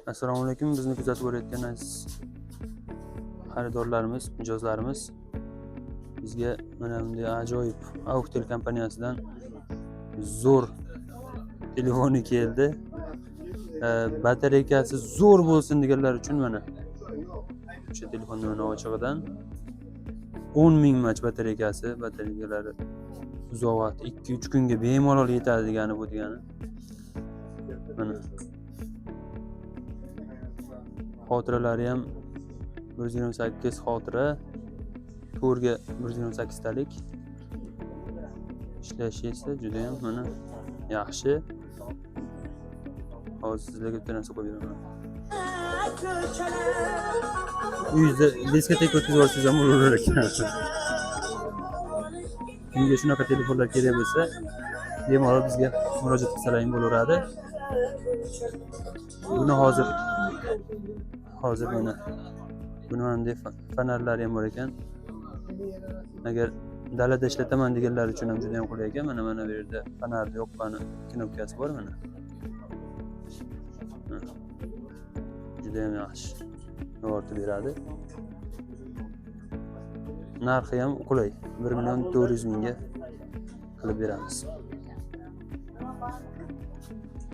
Assalomu alaykum. Bizni kuzatib borayotgan aziz xaridorlarimiz, mijozlarimiz bizga mana bunday ajoyib Auxtel kompaniyasidan zo'r telefoni keldi. Batareykasi zo'r bo'lsin deganlar uchun mana o'sha telefonni mana ochig'idan 10 ming mAh batareykalari uzoq vaqt 2-3 kunga bemalol yetadi degani bu degani. Mana xotiralari ham 128 xotira, to'rga 128 talik. Ishlashi esa juda ham mana yaxshi. Hozir sizlarga bitta narsa qo'yib beraman. Uyingizda diskoteka o'tkazib olsangiz ham bo'laverar ekan. Kimga shunaqa telefonlar kerak bo'lsa, bemalol bizga murojaat qilsalaring bo'laveradi. Buni hozir mana buni bunday fonarlari ham bor ekan. Agar dalada ishlataman deganlar uchun ham juda ham qulay ekan. Mana bu yerda fonarni yoqqani knopkasi bor mana. Juda ham yaxshi. Yoritib beradi. Narxi ham qulay. 1 400 mingga qilib beramiz.